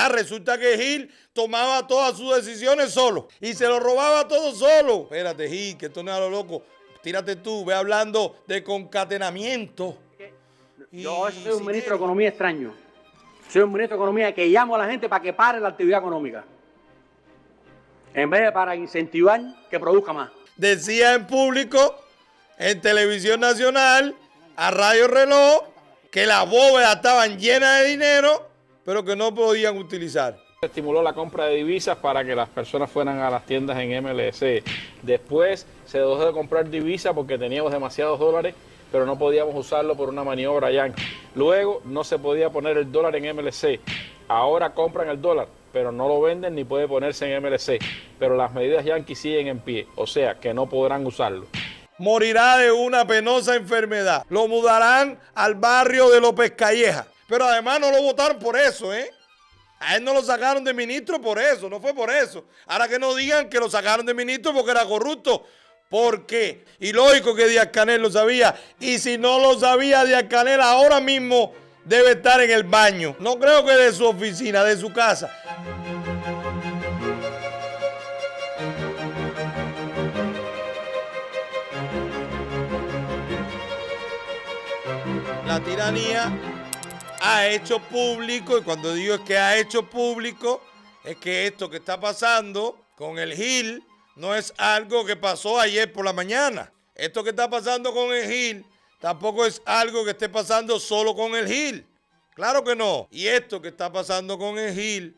Resulta que Gil tomaba todas sus decisiones solo y se lo robaba todo solo. Espérate, Gil, que esto no es a lo loco. Tírate tú, ve hablando de concatenamiento. Yo soy un ministro de Economía extraño. Soy un ministro de Economía que llamo a la gente para que pare la actividad económica. En vez de para incentivar que produzca más. Decía en público, en Televisión Nacional, a Radio Reloj, que las bóvedas estaban llenas de dinero, pero que no podían utilizar. Estimuló la compra de divisas para que las personas fueran a las tiendas en MLC. Después se dejó de comprar divisas porque teníamos demasiados dólares, pero no podíamos usarlo por una maniobra yankee. Luego no se podía poner el dólar en MLC. Ahora compran el dólar, pero no lo venden ni puede ponerse en MLC. Pero las medidas yanquis siguen en pie, o sea que no podrán usarlo. Morirá de una penosa enfermedad. Lo mudarán al barrio de López Calleja. Pero además no lo votaron por eso, ¿eh? A él no lo sacaron de ministro por eso, no fue por eso. Ahora que no digan que lo sacaron de ministro porque era corrupto. ¿Por qué? Y lógico que Díaz-Canel lo sabía. Y si no lo sabía Díaz-Canel, ahora mismo debe estar en el baño. No creo que de su oficina, de su casa. La tiranía ha hecho público, y cuando digo es que ha hecho público, es que esto que está pasando con el Gil no es algo que pasó ayer por la mañana. Esto que está pasando con el Gil tampoco es algo que esté pasando solo con el Gil. Claro que no. Y esto que está pasando con el Gil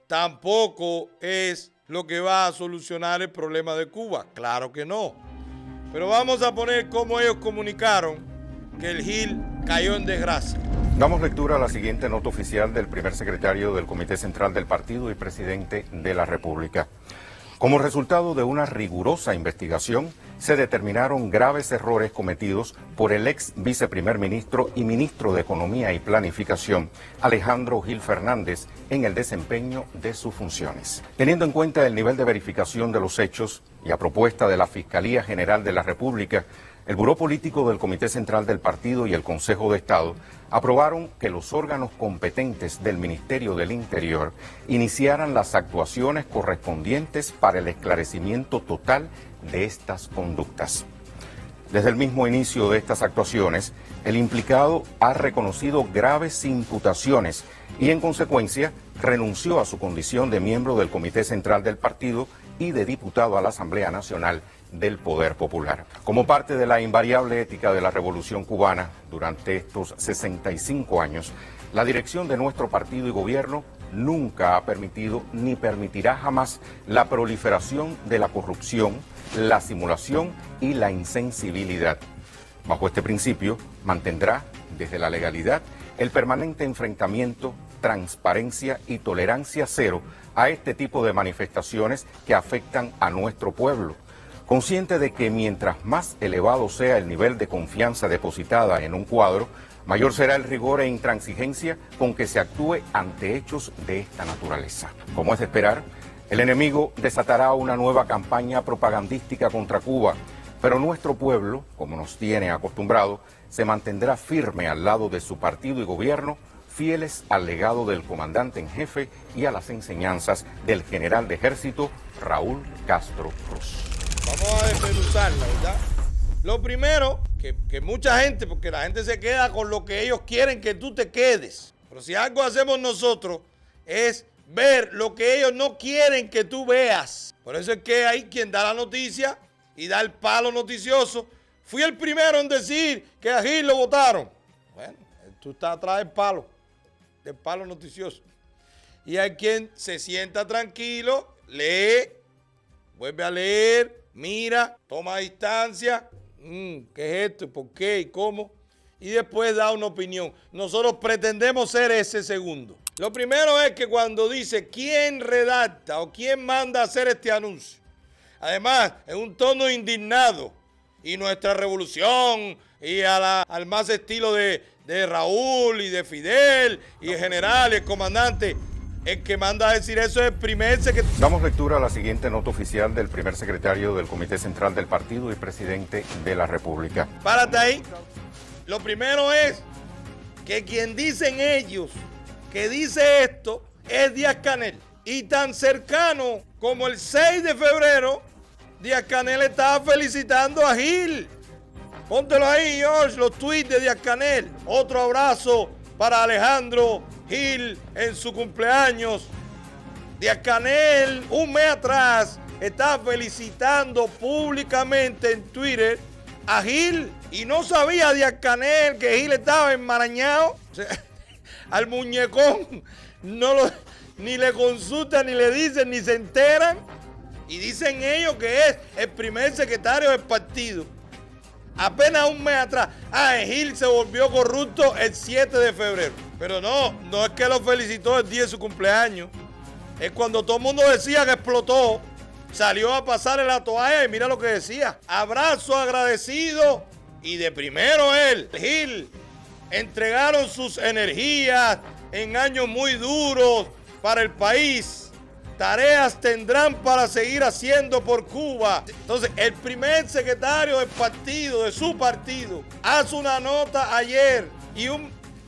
tampoco es lo que va a solucionar el problema de Cuba. Claro que no. Pero vamos a poner cómo ellos comunicaron que el Gil cayó en desgracia. Damos lectura a la siguiente nota oficial del primer secretario del Comité Central del Partido y presidente de la República. Como resultado de una rigurosa investigación, se determinaron graves errores cometidos por el ex viceprimer ministro y ministro de Economía y Planificación, Alejandro Gil Fernández, en el desempeño de sus funciones. Teniendo en cuenta el nivel de verificación de los hechos y a propuesta de la Fiscalía General de la República, el Buró Político del Comité Central del Partido y el Consejo de Estado aprobaron que los órganos competentes del Ministerio del Interior iniciaran las actuaciones correspondientes para el esclarecimiento total de estas conductas. Desde el mismo inicio de estas actuaciones, el implicado ha reconocido graves imputaciones y, en consecuencia, renunció a su condición de miembro del Comité Central del Partido y de diputado a la Asamblea Nacional del Poder Popular. Como parte de la invariable ética de la Revolución Cubana, durante estos 65 años, la dirección de nuestro partido y gobierno nunca ha permitido ni permitirá jamás la proliferación de la corrupción, la simulación y la insensibilidad. Bajo este principio, mantendrá desde la legalidad el permanente enfrentamiento, transparencia y tolerancia cero a este tipo de manifestaciones que afectan a nuestro pueblo. Consciente de que mientras más elevado sea el nivel de confianza depositada en un cuadro, mayor será el rigor e intransigencia con que se actúe ante hechos de esta naturaleza. Como es de esperar, el enemigo desatará una nueva campaña propagandística contra Cuba, pero nuestro pueblo, como nos tiene acostumbrado, se mantendrá firme al lado de su partido y gobierno, fieles al legado del comandante en jefe y a las enseñanzas del general de ejército Raúl Castro Cruz. Vamos a desmenuzarla, ¿verdad? Lo primero, que mucha gente, porque la gente se queda con lo que ellos quieren que tú te quedes. Pero si algo hacemos nosotros es ver lo que ellos no quieren que tú veas. Por eso es que hay quien da la noticia y da el palo noticioso. Fui el primero en decir que a Gil lo votaron. Bueno, tú estás atrás del palo noticioso. Y hay quien se sienta tranquilo, lee, vuelve a leer, mira, toma distancia, ¿qué es esto? ¿Por qué? ¿Y cómo? Y después da una opinión. Nosotros pretendemos ser ese segundo. Lo primero es que cuando dice quién redacta o quién manda a hacer este anuncio, además en un tono indignado, y nuestra revolución, y al más estilo de Raúl y de Fidel y el general y el comandante, el que manda a decir eso es el primer secretario. Damos lectura a la siguiente nota oficial del primer secretario del Comité Central del Partido y presidente de la República. Párate ahí. Lo primero es que quien dicen ellos que dice esto es Díaz-Canel. Y tan cercano como el 6 de febrero, Díaz-Canel estaba felicitando a Gil. Póntelo ahí, George, los tweets de Díaz-Canel. Otro abrazo para Alejandro Gil en su cumpleaños. Díaz-Canel, un mes atrás, estaba felicitando públicamente en Twitter a Gil. Y no sabía Díaz-Canel que Gil estaba enmarañado. O sea, al muñecón ni le consultan, ni le dicen, ni se enteran. Y dicen ellos que es el primer secretario del partido. Apenas un mes atrás. Gil se volvió corrupto el 7 de febrero. Pero no es que lo felicitó el día de su cumpleaños. Es cuando todo el mundo decía que explotó. Salió a pasarle la toalla y mira lo que decía. Abrazo agradecido. Y de primero él, Gil, entregaron sus energías en años muy duros para el país. Tareas tendrán para seguir haciendo por Cuba. Entonces, el primer secretario del partido, de su partido, hace una nota ayer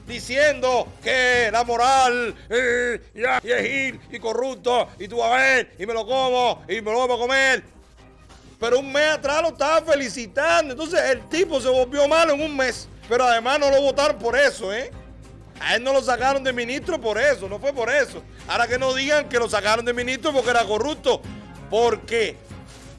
diciendo que la moral y es Gil y corrupto y tú vas a ver y me lo como y me lo voy a comer. Pero un mes atrás lo estaba felicitando. Entonces, el tipo se volvió malo en un mes. Pero además no lo votaron por eso, ¿eh? A él no lo sacaron de ministro por eso, no fue por eso. Ahora que no digan que lo sacaron de ministro porque era corrupto. Porque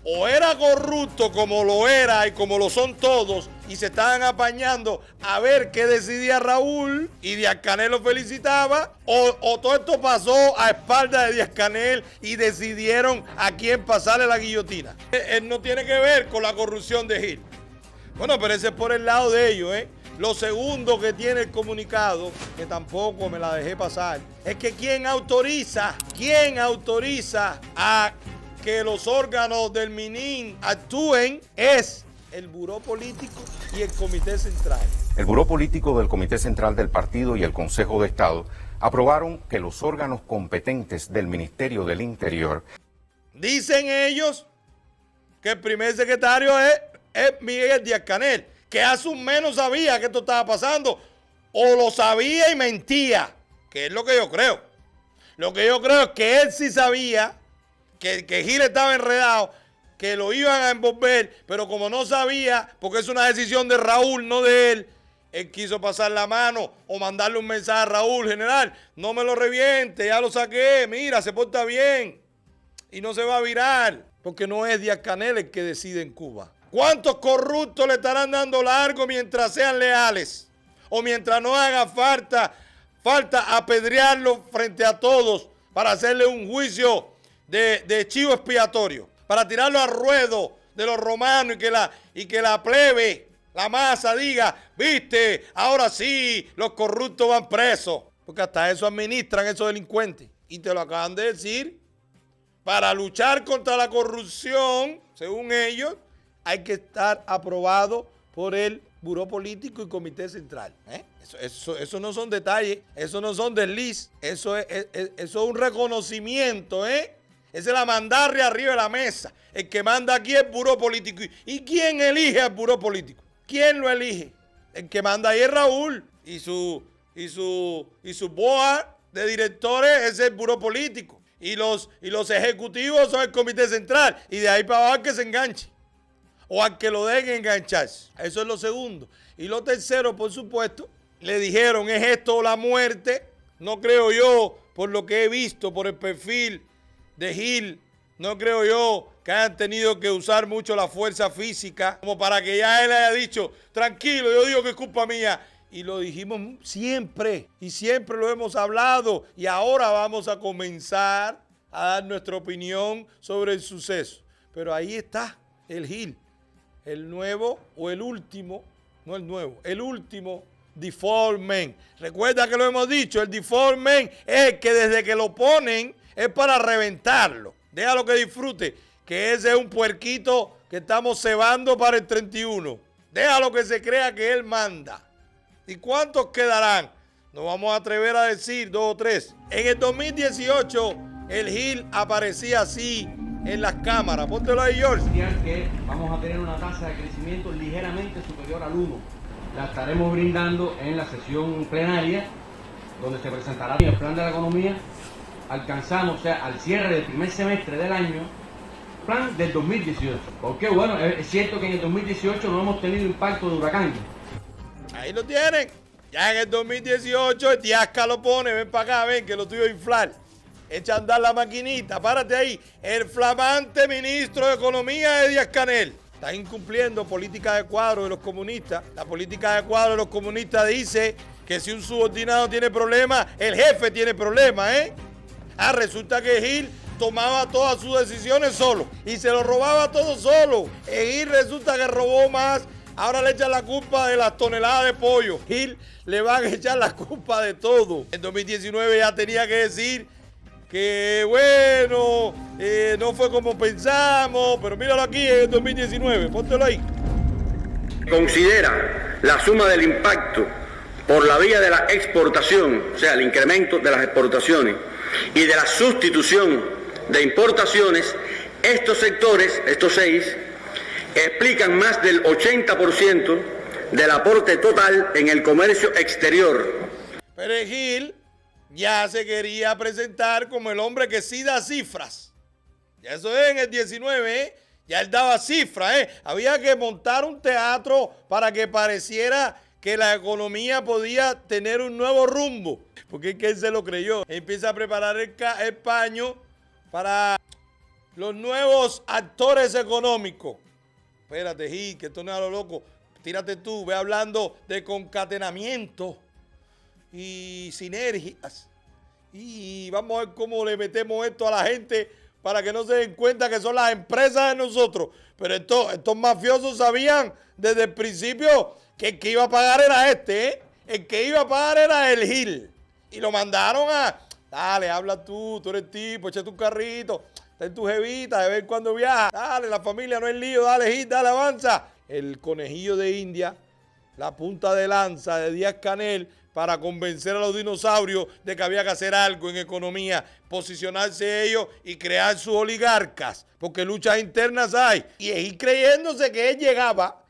o era corrupto como lo era y como lo son todos y se estaban apañando a ver qué decidía Raúl y Díaz-Canel lo felicitaba, o todo esto pasó a espaldas de Díaz-Canel y decidieron a quién pasarle la guillotina. Él no tiene que ver con la corrupción de Gil. Bueno, pero ese es por el lado de ellos, ¿eh? Lo segundo que tiene el comunicado, que tampoco me la dejé pasar, es que ¿quién autoriza a que los órganos del MININ actúen? Es el Buró Político y el Comité Central. El Buró Político del Comité Central del Partido y el Consejo de Estado aprobaron que los órganos competentes del Ministerio del Interior... Dicen ellos que el primer secretario es Miguel Díaz-Canel, que hace un mes no sabía que esto estaba pasando, o lo sabía y mentía, que es lo que yo creo. Lo que yo creo es que él sí sabía que Gil estaba enredado, que lo iban a envolver, pero como no sabía, porque es una decisión de Raúl, no de él, él quiso pasar la mano o mandarle un mensaje a Raúl: general, no me lo reviente, ya lo saqué, mira, se porta bien y no se va a virar, porque no es Díaz-Canel el que decide en Cuba. ¿Cuántos corruptos le estarán dando largo mientras sean leales? O mientras no haga falta apedrearlo frente a todos para hacerle un juicio de chivo expiatorio, para tirarlo al ruedo de los romanos y que la plebe, la masa diga: viste, ahora sí, los corruptos van presos. Porque hasta eso administran esos delincuentes. Y te lo acaban de decir. Para luchar contra la corrupción, según ellos, hay que estar aprobado por el Buró Político y Comité Central. Eso no son detalles, eso no son desliz, eso es un reconocimiento, ¿eh? Esa es la mandarria arriba de la mesa. El que manda aquí es el Buró Político. ¿Y quién elige al Buró Político? ¿Quién lo elige? El que manda ahí es Raúl y su board de directores es el Buró Político. Y los ejecutivos son el Comité Central. Y de ahí para abajo al que se enganche. O al que lo dejen engancharse. Eso es lo segundo. Y lo tercero, por supuesto, le dijeron: ¿es esto o la muerte? No creo yo, por lo que he visto, por el perfil de Gil, no creo yo que hayan tenido que usar mucho la fuerza física como para que ya él haya dicho: tranquilo, yo digo que es culpa mía. Y lo dijimos siempre, y siempre lo hemos hablado, y ahora vamos a comenzar a dar nuestra opinión sobre el suceso. Pero ahí está el Gil, el nuevo o el último, no el nuevo, el último default man. Recuerda que lo hemos dicho, el default man es el que desde que lo ponen es para reventarlo. Déjalo que disfrute, que ese es un puerquito que estamos cebando para el 31. Déjalo que se crea que él manda. ¿Y cuántos quedarán? Nos vamos a atrever a decir 2 o 3. En el 2018, el Gil aparecía así en las cámaras. Póntelo ahí, George. Que vamos a tener una tasa de crecimiento ligeramente superior al 1. La estaremos brindando en la sesión plenaria, donde se presentará el plan de la economía alcanzamos, o sea, al cierre del primer semestre del año, plan del 2018. Porque bueno, es cierto que en el 2018 no hemos tenido impacto de huracán. Ahí lo tienen. Ya en el 2018 el Diasca lo pone, ven para acá, ven que lo tuyo es inflar. Echa a andar la maquinita, párate ahí. El flamante ministro de Economía de Díaz-Canel. Está incumpliendo política de cuadro de los comunistas. La política de cuadro de los comunistas dice que si un subordinado tiene problemas, el jefe tiene problemas, ¿eh? Resulta que Gil tomaba todas sus decisiones solo y se lo robaba todo solo. Gil resulta que robó más. Ahora le echan la culpa de las toneladas de pollo. Gil le van a echar la culpa de todo. En 2019 ya tenía que decir que bueno, no fue como pensamos, pero míralo aquí en el 2019, póntelo ahí. Considera la suma del impacto por la vía de la exportación, o sea, el incremento de las exportaciones y de la sustitución de importaciones, estos sectores, estos 6, explican más del 80% del aporte total en el comercio exterior. Pero Gil ya se quería presentar como el hombre que sí da cifras. Ya eso es en el 19, ¿eh? Ya él daba cifras, ¿eh? Había que montar un teatro para que pareciera que la economía podía tener un nuevo rumbo. Porque es que él se lo creyó. Empieza a preparar el paño para los nuevos actores económicos. Espérate, Gil, que esto no es a lo loco. Tírate tú, ve hablando de concatenamiento y sinergias. Y vamos a ver cómo le metemos esto a la gente para que no se den cuenta que son las empresas de nosotros. Pero estos mafiosos sabían desde el principio que el que iba a pagar era este, ¿eh? El que iba a pagar era el Gil. Y lo mandaron a, dale, habla tú eres tipo, echa tu carrito, ten tu jevita, de ver cuando viaja. Dale, la familia no es lío, dale Gil, dale, avanza. El conejillo de India, la punta de lanza de Díaz-Canel para convencer a los dinosaurios de que había que hacer algo en economía, posicionarse ellos y crear sus oligarcas, porque luchas internas hay. Y Gil creyéndose que él llegaba,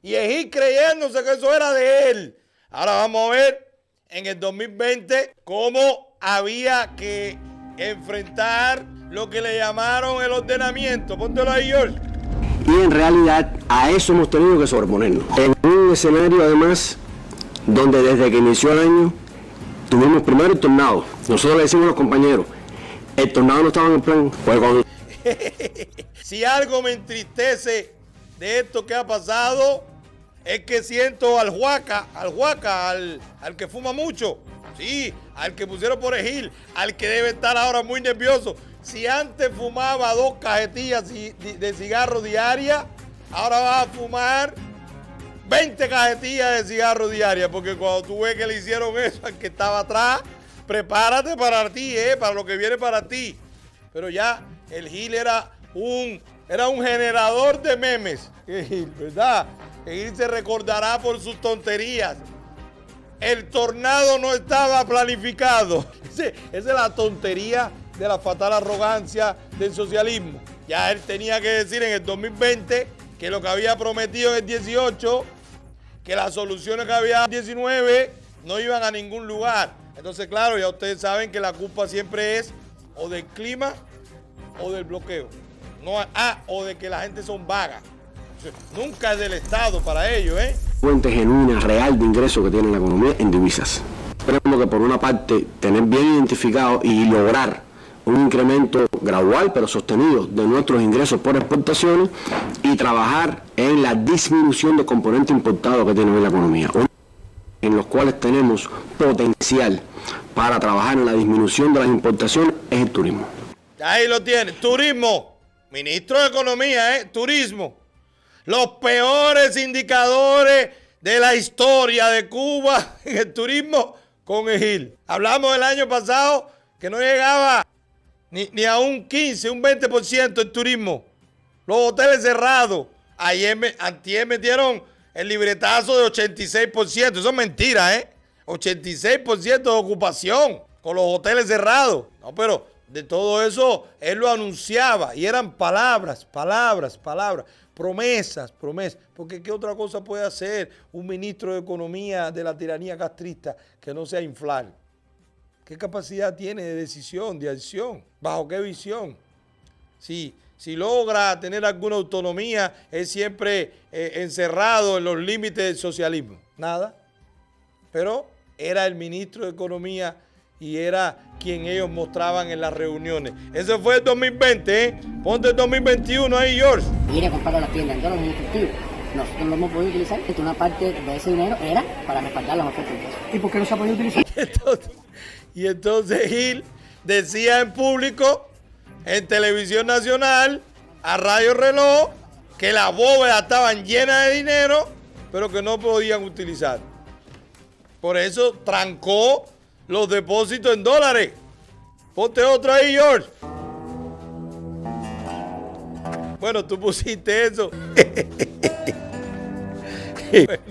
y Gil creyéndose que eso era de él. Ahora vamos a ver en el 2020 cómo había que enfrentar lo que le llamaron el ordenamiento. Póntelo ahí, George. Y en realidad a eso hemos tenido que sobreponernos. En un escenario además donde desde que inició el año tuvimos primero el tornado. Nosotros le decimos a los compañeros, el tornado no estaba en el plan. Pues cuando... Si algo me entristece de esto que ha pasado, es que siento al Huaca, al que fuma mucho. Sí, al que pusieron por Gil, al que debe estar ahora muy nervioso. Si antes fumaba 2 cajetillas de cigarro diaria, ahora va a fumar 20 cajetillas de cigarro diaria, porque cuando tú ves que le hicieron eso al que estaba atrás, prepárate para ti, para lo que viene para ti. Pero ya el Gil era un generador de memes, ¿verdad? El Gil se recordará por sus tonterías. El tornado no estaba planificado. Esa es la tontería de la fatal arrogancia del socialismo. Ya él tenía que decir en el 2020 que lo que había prometido en el 18, que las soluciones que había en el 19 no iban a ningún lugar. Entonces, claro, ya ustedes saben que la culpa siempre es o del clima o del bloqueo. No, o de que la gente son vagas. Nunca es del Estado para ellos, ¿eh? Fuente genuina, real de ingresos que tiene la economía en divisas. Esperemos que por una parte tener bien identificado y lograr un incremento gradual pero sostenido de nuestros ingresos por exportaciones y trabajar en la disminución de componentes importados que tiene hoy la economía, en los cuales tenemos potencial para trabajar en la disminución de las importaciones, es el turismo. Ahí lo tiene, turismo, ministro de Economía, turismo. Los peores indicadores de la historia de Cuba en el turismo con el Gil. Hablamos el año pasado que no llegaba ni a un 15, un 20% el turismo. Los hoteles cerrados. Antier metieron el libretazo de 86%. Eso es mentira, 86% de ocupación con los hoteles cerrados. No, pero de todo eso él lo anunciaba y eran palabras. Promesas. Porque ¿qué otra cosa puede hacer un ministro de Economía de la tiranía castrista que no sea inflar? ¿Qué capacidad tiene de decisión, de acción? ¿Bajo qué visión? Si logra tener alguna autonomía, es siempre encerrado en los límites del socialismo. Nada. Pero era el ministro de Economía y era quien ellos mostraban en las reuniones. Ese fue el 2020, ¿eh? Ponte el 2021 ahí, George. Ir a comprar a las tiendas en dólares en efectivo. Nosotros lo hemos podido utilizar, porque una parte de ese dinero era para respaldar las ofertas. ¿Y por qué no se ha podido utilizar? Y entonces Gil decía en público, en Televisión Nacional, a Radio Reloj, que las bóvedas estaban llenas de dinero, pero que no podían utilizar. Por eso trancó los depósitos en dólares. Ponte otro ahí, George. Bueno, tú pusiste eso. Bueno,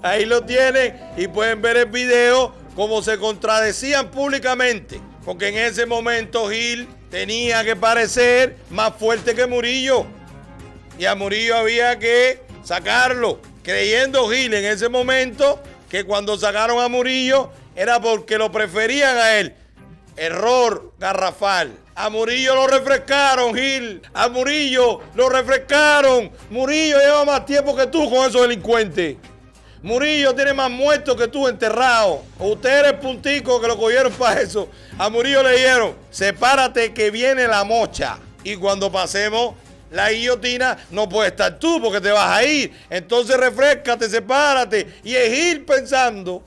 ahí lo tienen y pueden ver el video como se contradecían públicamente. Porque en ese momento Gil tenía que parecer más fuerte que Murillo. Y a Murillo había que sacarlo. Creyendo Gil en ese momento que cuando sacaron a Murillo era porque lo preferían a él. Error garrafal. A Murillo lo refrescaron, Gil. A Murillo lo refrescaron. Murillo lleva más tiempo que tú con esos delincuentes. Murillo tiene más muertos que tú enterrados. Usted era el puntico que lo cogieron para eso. A Murillo le dijeron, sepárate que viene la mocha. Y cuando pasemos la guillotina, no puedes estar tú porque te vas a ir. Entonces refréscate, sepárate. Y el Gil pensando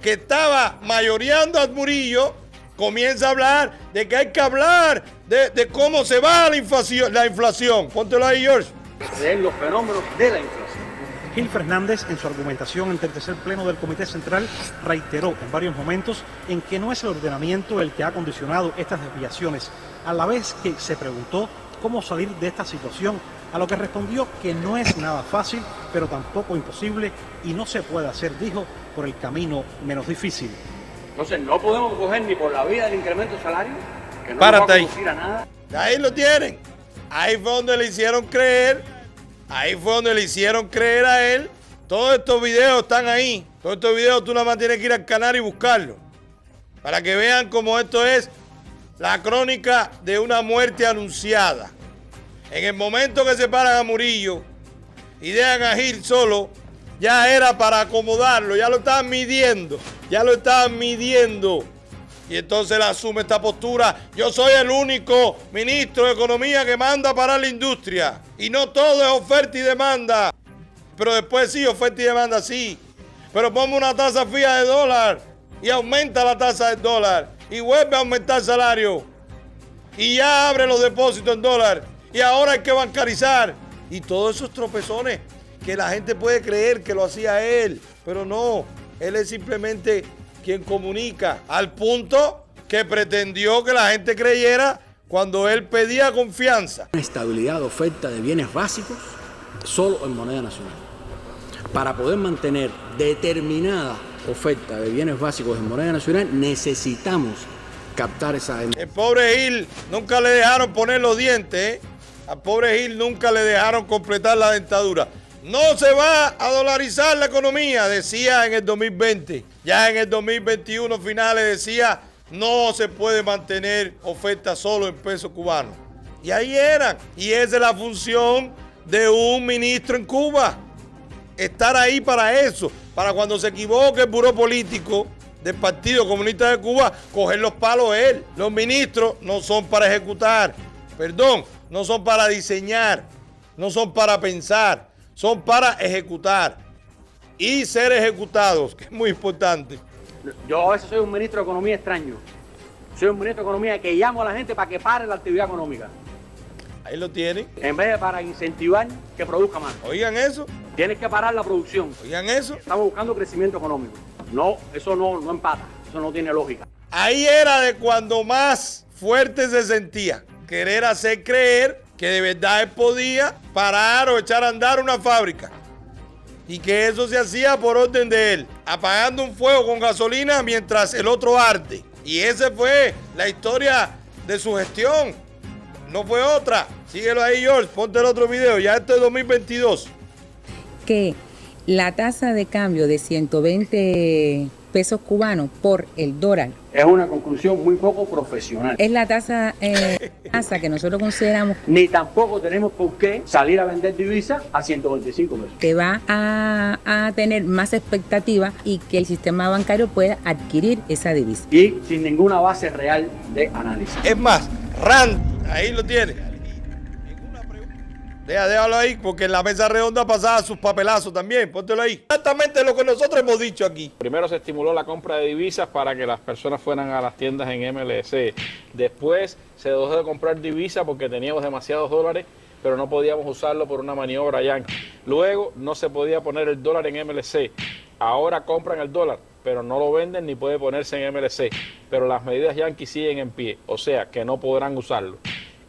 que estaba mayoreando a Murillo, comienza a hablar de que hay que hablar de cómo se va la inflación. Póntelo ahí, George. De los fenómenos de la inflación. Gil Fernández, en su argumentación ante el tercer pleno del Comité Central, reiteró en varios momentos en que no es el ordenamiento el que ha condicionado estas desviaciones, a la vez que se preguntó cómo salir de esta situación, a lo que respondió que no es nada fácil, pero tampoco imposible, y no se puede hacer, dijo, por el camino menos difícil. Entonces no podemos coger ni por la vía del incremento del salario, que no Párate nos va a ahí. conducir a nada. Ahí lo tienen. Ahí fue donde le hicieron creer. Ahí fue donde le hicieron creer a él. Todos estos videos están ahí. Todos estos videos tú nada más tienes que ir al canal y buscarlos. Para que vean cómo esto es la crónica de una muerte anunciada. En el momento que separan a Murillo y dejan a Gil solo, ya era para acomodarlo. Ya lo estaban midiendo. Y entonces él asume esta postura. Yo soy el único ministro de Economía que manda para la industria. Y no todo es oferta y demanda. Pero después sí, oferta y demanda sí. Pero ponme una tasa fija de dólar y aumenta la tasa del dólar. Y vuelve a aumentar el salario. Y ya abre los depósitos en dólar. Y ahora hay que bancarizar. Y todos esos tropezones que la gente puede creer que lo hacía él. Pero no, él es simplemente quien comunica, al punto que pretendió que la gente creyera cuando él pedía confianza. Estabilidad de oferta de bienes básicos solo en moneda nacional. Para poder mantener determinada oferta de bienes básicos en moneda nacional, necesitamos captar esa demanda. El pobre Gil nunca le dejaron poner los dientes, ¿eh? Al pobre Gil nunca le dejaron completar la dentadura. No se va a dolarizar la economía, decía en el 2020. Ya en el 2021 finales decía, no se puede mantener oferta solo en pesos cubanos. Y ahí eran. Y esa es la función de un ministro en Cuba. Estar ahí para eso. Para cuando se equivoque el buró político del Partido Comunista de Cuba, coger los palos él. Los ministros no son para ejecutar. No son para diseñar. No son para pensar. Son para ejecutar y ser ejecutados, que es muy importante. Yo a veces soy un ministro de Economía extraño. Soy un ministro de Economía que llamo a la gente para que pare la actividad económica. Ahí lo tienen. En vez de para incentivar que produzca más. Oigan eso. Tienes que parar la producción. Oigan eso. Estamos buscando crecimiento económico. No, eso no empata. Eso no tiene lógica. Ahí era de cuando más fuerte se sentía. Querer hacer creer que de verdad él podía parar o echar a andar una fábrica. Y que eso se hacía por orden de él, apagando un fuego con gasolina mientras el otro arde. Y esa fue la historia de su gestión. No fue otra. Síguelo ahí, George. Ponte el otro video. Ya esto es 2022. Que la tasa de cambio de 120 pesos cubanos por el dólar. Es una conclusión muy poco profesional. Es la tasa que nosotros consideramos Ni tampoco tenemos por qué salir a vender divisas a 125 pesos. que va a tener más expectativa y que el sistema bancario pueda adquirir esa divisa. Y sin ninguna base real de análisis. Es más, Rand, ahí lo tiene. Déjalo ahí, porque en la mesa redonda pasaba sus papelazos también. Póntelo ahí. Exactamente lo que nosotros hemos dicho aquí. Primero se estimuló la compra de divisas para que las personas fueran a las tiendas en MLC. Después se dejó de comprar divisas porque teníamos demasiados dólares, pero no podíamos usarlo por una maniobra yankee. Luego no se podía poner el dólar en MLC. Ahora compran el dólar, pero no lo venden ni puede ponerse en MLC. Pero las medidas yankees siguen en pie, o sea que no podrán usarlo.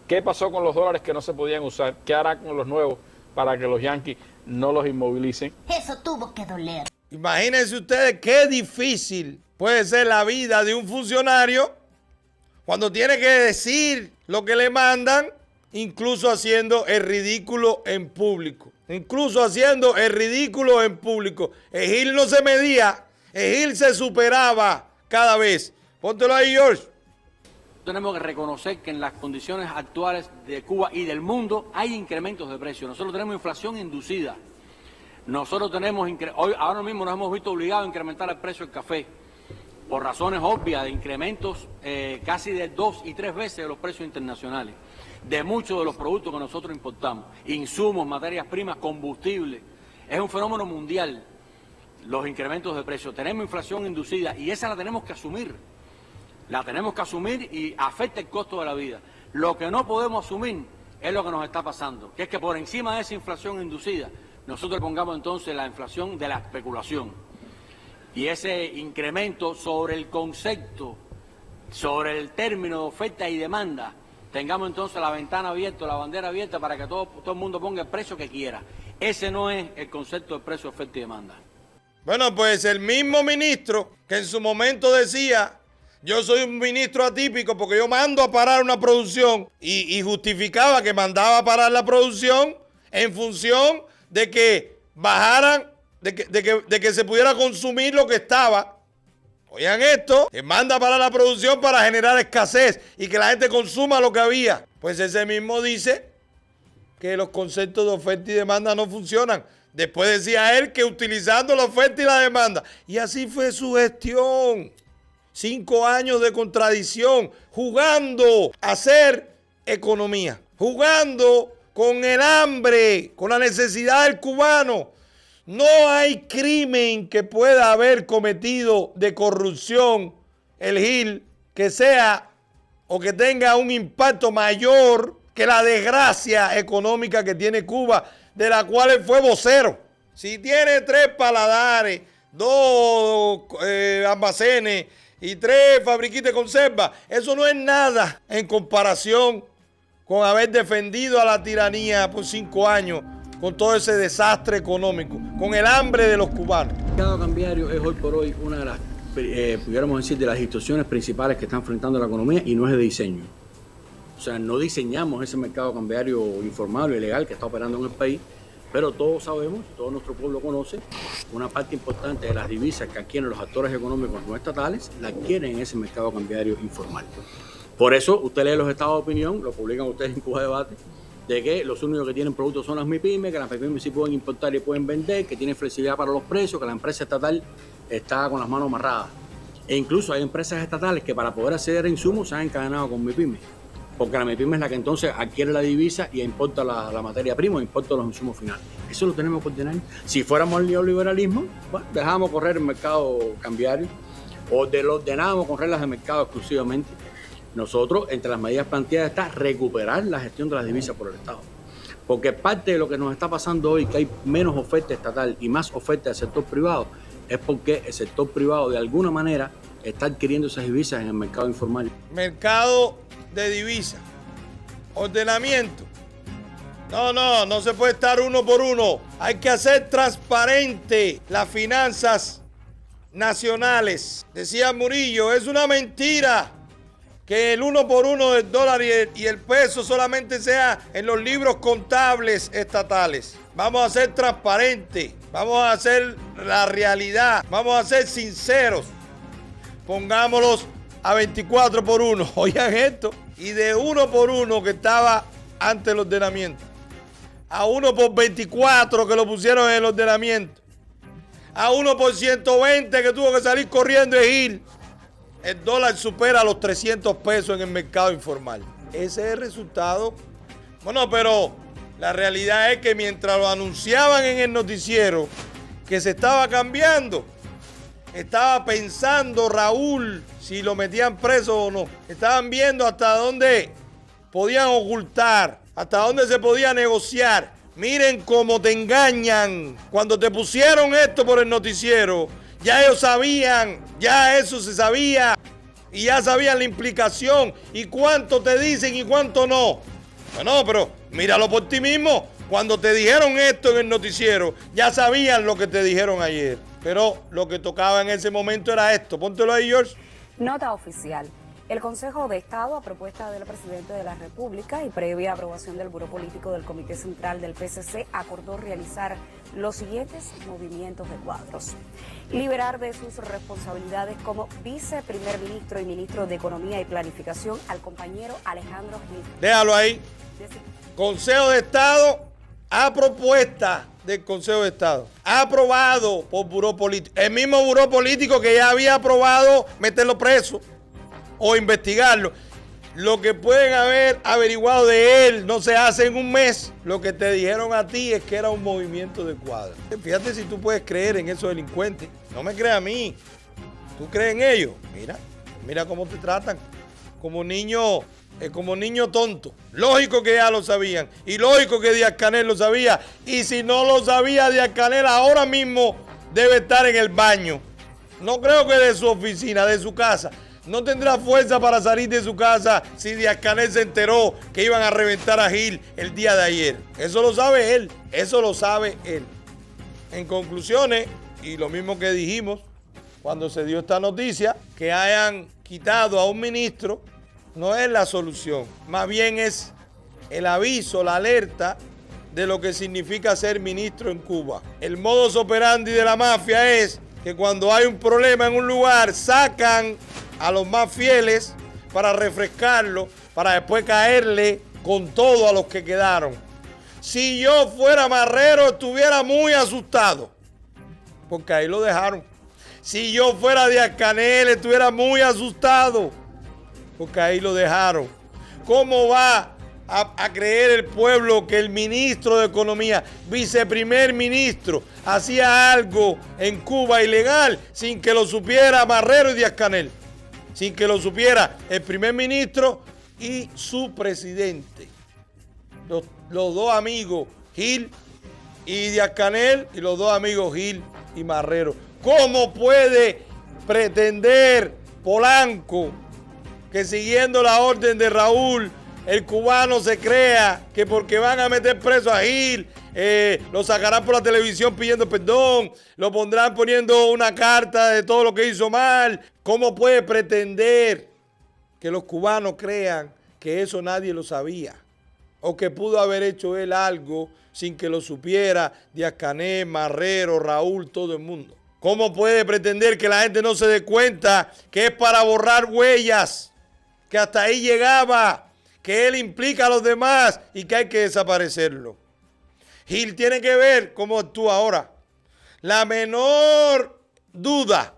¿Qué pasó con los dólares que no se podían usar? ¿Qué hará con los nuevos para que los yanquis no los inmovilicen? Eso tuvo que doler. Imagínense ustedes qué difícil puede ser la vida de un funcionario cuando tiene que decir lo que le mandan, incluso haciendo el ridículo en público. Incluso haciendo el ridículo en público. Egil no se medía, Egil se superaba cada vez. Póntelo ahí, George. Tenemos que reconocer que en las condiciones actuales de Cuba y del mundo hay incrementos de precios. Nosotros tenemos inflación inducida. Nosotros tenemos, ahora mismo nos hemos visto obligados a incrementar el precio del café por razones obvias de incrementos casi de 2 y 3 veces de los precios internacionales, de muchos de los productos que nosotros importamos, insumos, materias primas, combustible. Es un fenómeno mundial los incrementos de precios. Tenemos inflación inducida y esa la tenemos que asumir. La tenemos que asumir y afecta el costo de la vida. Lo que no podemos asumir es lo que nos está pasando, que es que por encima de esa inflación inducida, nosotros pongamos entonces la inflación de la especulación. Y ese incremento sobre el concepto, sobre el término de oferta y demanda, tengamos entonces la ventana abierta, la bandera abierta para que todo el mundo ponga el precio que quiera. Ese no es el concepto de precio, oferta y demanda. Bueno, pues el mismo ministro que en su momento decía: yo soy un ministro atípico porque yo mando a parar una producción y justificaba que mandaba a parar la producción en función de que bajaran, de que se pudiera consumir lo que estaba. Oigan esto, que manda a parar la producción para generar escasez y que la gente consuma lo que había. Pues ese mismo dice que los conceptos de oferta y demanda no funcionan. Después decía él que utilizando la oferta y la demanda. Y así fue su gestión. 5 años de contradicción, jugando a hacer economía, jugando con el hambre, con la necesidad del cubano. No hay crimen que pueda haber cometido de corrupción el Gil que sea o que tenga un impacto mayor que la desgracia económica que tiene Cuba, de la cual él fue vocero. Si tiene 3 paladares, 2 almacenes y 3 fabriquitas de conserva, eso no es nada en comparación con haber defendido a la tiranía por 5 años, con todo ese desastre económico, con el hambre de los cubanos. El mercado cambiario es hoy por hoy una de las, pudiéramos decir, de las instituciones principales que están enfrentando la economía y no es de diseño. O sea, no diseñamos ese mercado cambiario informal o ilegal que está operando en el país, pero todos sabemos, todo nuestro pueblo conoce, una parte importante de las divisas que adquieren los actores económicos no estatales, la adquieren en ese mercado cambiario informal. Por eso, usted lee los estados de opinión, lo publican ustedes en Cuba Debate, de que los únicos que tienen productos son las MIPYME, que las MIPYME sí pueden importar y pueden vender, que tienen flexibilidad para los precios, que la empresa estatal está con las manos amarradas. E incluso hay empresas estatales que para poder acceder a insumos se han encadenado con MIPYME. Porque la MIPYME es la que entonces adquiere la divisa y importa la materia prima, importa los insumos finales. Eso lo tenemos que ordenar. Si fuéramos al neoliberalismo, bueno, dejábamos correr el mercado cambiario o lo ordenábamos con reglas de mercado exclusivamente. Nosotros, entre las medidas planteadas está recuperar la gestión de las divisas por el Estado. Porque parte de lo que nos está pasando hoy, que hay menos oferta estatal y más oferta del sector privado, es porque el sector privado de alguna manera está adquiriendo esas divisas en el mercado informal. Mercado de divisas, ordenamiento. No se puede estar uno por uno. Hay que hacer transparente las finanzas nacionales. Decía Murillo, es una mentira que el 1 por 1 del dólar y el peso solamente sea en los libros contables estatales. Vamos a ser transparentes, vamos a hacer la realidad, vamos a ser sinceros. pongámoslos a 24 por 1. Oigan esto. Y de 1 por 1 que estaba ante el ordenamiento, a 1 por 24 que lo pusieron en el ordenamiento, a 1 por 120 que tuvo que salir corriendo y ir, el dólar supera los 300 pesos en el mercado informal. Ese es el resultado. Bueno, pero la realidad es que mientras lo anunciaban en el noticiero que se estaba cambiando, estaba pensando Raúl si lo metían preso o no. Estaban viendo hasta dónde podían ocultar, hasta dónde se podía negociar. Miren cómo te engañan. Cuando te pusieron esto por el noticiero, ya ellos sabían, ya eso se sabía. Y ya sabían la implicación y cuánto te dicen y cuánto no. Bueno, pero míralo por ti mismo. Cuando te dijeron esto en el noticiero, ya sabían lo que te dijeron ayer. Pero lo que tocaba en ese momento era esto. Póntelo ahí, George. Nota oficial. El Consejo de Estado, a propuesta del presidente de la República y previa aprobación del Buró Político del Comité Central del PCC, acordó realizar los siguientes movimientos de cuadros. Liberar de sus responsabilidades como viceprimer ministro y ministro de Economía y Planificación al compañero Alejandro Gil. Déjalo ahí. Consejo de Estado, a propuesta del Consejo de Estado, aprobado por Buró Político. El mismo Buró Político que ya había aprobado meterlo preso o investigarlo. Lo que pueden haber averiguado de él no se hace en un mes. Lo que te dijeron a ti es que era un movimiento de cuadro. Fíjate si tú puedes creer en esos delincuentes. No me creas a mí. ¿Tú crees en ellos? Mira cómo te tratan. Como niño tonto. Lógico que ya lo sabían. Y lógico que Díaz-Canel lo sabía. Y si no lo sabía Díaz-Canel, ahora mismo debe estar en el baño. No creo que de su oficina, de su casa. No tendrá fuerza para salir de su casa si Díaz-Canel se enteró que iban a reventar a Gil el día de ayer. Eso lo sabe él. Eso lo sabe él. En conclusiones, y lo mismo que dijimos cuando se dio esta noticia, que hayan quitado a un ministro no es la solución. Más bien es el aviso, la alerta de lo que significa ser ministro en Cuba. El modus operandi de la mafia es que cuando hay un problema en un lugar, sacan a los más fieles para refrescarlo, para después caerle con todo a los que quedaron. Si yo fuera Marrero, estuviera muy asustado, porque ahí lo dejaron. Si yo fuera Díaz-Canel, estuviera muy asustado, porque ahí lo dejaron. ¿Cómo va a creer el pueblo que el ministro de Economía, viceprimer ministro, hacía algo en Cuba ilegal sin que lo supiera Marrero y Díaz-Canel? Sin que lo supiera el primer ministro y su presidente. Los dos amigos, Gil y Díaz-Canel, y los dos amigos Gil y Marrero. ¿Cómo puede pretender Polanco que siguiendo la orden de Raúl, el cubano se crea que porque van a meter preso a Gil, lo sacarán por la televisión pidiendo perdón, lo pondrán poniendo una carta de todo lo que hizo mal? ¿Cómo puede pretender que los cubanos crean que eso nadie lo sabía? O que pudo haber hecho él algo sin que lo supiera Díaz-Canel, Marrero, Raúl, todo el mundo. ¿Cómo puede pretender que la gente no se dé cuenta que es para borrar huellas, que hasta ahí llegaba, que él implica a los demás y que hay que desaparecerlo? Gil tiene que ver cómo actúa ahora. La menor duda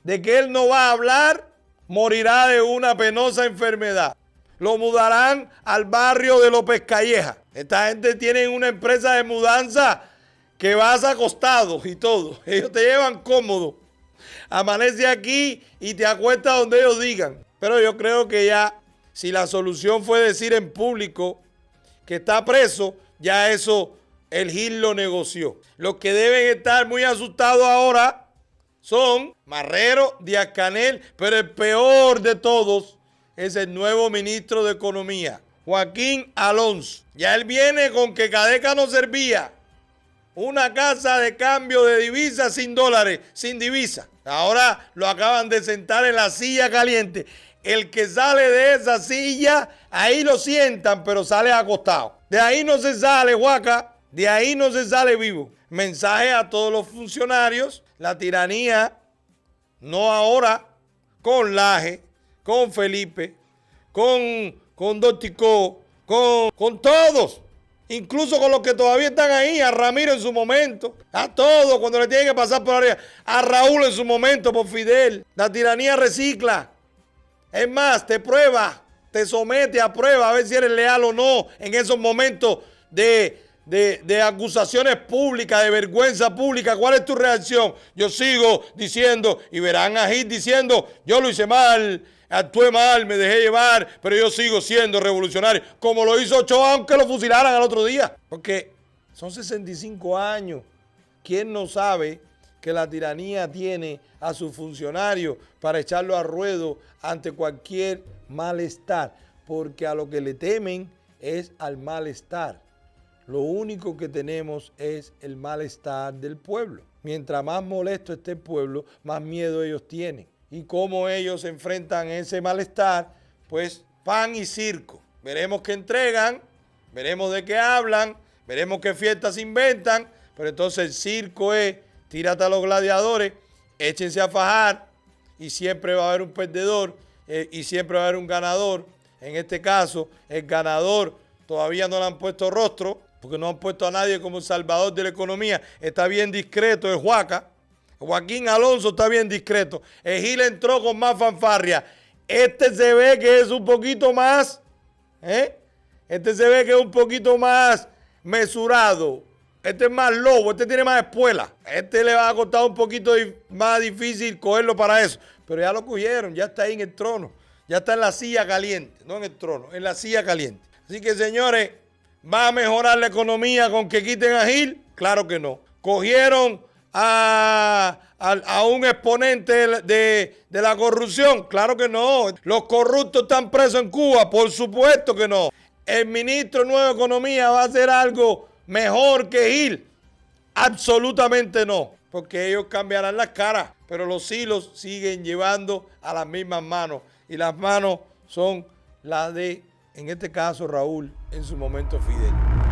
de que él no va a hablar, morirá de una penosa enfermedad. Lo mudarán al barrio de López Calleja. Esta gente tiene una empresa de mudanza que vas acostado y todo. Ellos te llevan cómodo. Amanece aquí y te acuestas donde ellos digan. Pero yo creo que ya, si la solución fue decir en público que está preso, ya eso el Gil lo negoció. Los que deben estar muy asustados ahora son Marrero, Díaz-Canel, pero el peor de todos es el nuevo ministro de Economía, Joaquín Alonso. Ya él viene con que Cadeca no servía. Una casa de cambio de divisas sin dólares, sin divisa. Ahora lo acaban de sentar en la silla caliente. El que sale de esa silla, ahí lo sientan, pero sale acostado. De ahí no se sale, Huaca. De ahí no se sale vivo. Mensaje a todos los funcionarios. La tiranía, no ahora, con Laje, con Felipe, con Dorticó, con todos. Incluso con los que todavía están ahí, a Ramiro en su momento, a todos cuando le tienen que pasar por arriba, a Raúl en su momento por Fidel. La tiranía recicla. Es más, te prueba, te somete a prueba a ver si eres leal o no en esos momentos de acusaciones públicas, de vergüenza pública. ¿Cuál es tu reacción? Yo sigo diciendo, y verán a Gil diciendo, yo lo hice mal, actué mal, me dejé llevar, pero yo sigo siendo revolucionario, como lo hizo Ochoa, aunque lo fusilaran al otro día. Porque son 65 años. ¿Quién no sabe que la tiranía tiene a sus funcionarios para echarlo a ruedo ante cualquier malestar? Porque a lo que le temen es al malestar. Lo único que tenemos es el malestar del pueblo. Mientras más molesto esté el pueblo, más miedo ellos tienen. Y cómo ellos enfrentan ese malestar, pues pan y circo. Veremos qué entregan, veremos de qué hablan, veremos qué fiestas inventan, pero entonces el circo es, tírate a los gladiadores, échense a fajar y siempre va a haber un perdedor y siempre va a haber un ganador. En este caso, el ganador todavía no le han puesto rostro, porque no han puesto a nadie como el salvador de la economía. Está bien discreto, es Huaca. Joaquín Alonso está bien discreto. El Gil entró con más fanfarria. Este se ve que es un poquito más, este se ve que es un poquito más mesurado. Este es más lobo, este tiene más espuela. Este le va a costar un poquito más difícil cogerlo para eso. Pero ya lo cogieron, ya está ahí en el trono. Ya está en la silla caliente, no en el trono, en la silla caliente. Así que, señores, ¿va a mejorar la economía con que quiten a Gil? Claro que no. Cogieron a un exponente de la corrupción. Claro que no. Los corruptos están presos en Cuba. Por supuesto que no. El ministro nuevo de Economía va a hacer algo mejor que Gil. Absolutamente no. Porque ellos cambiarán las caras. Pero los hilos siguen llevando a las mismas manos. Y las manos son las de, en este caso, Raúl, en su momento Fidel.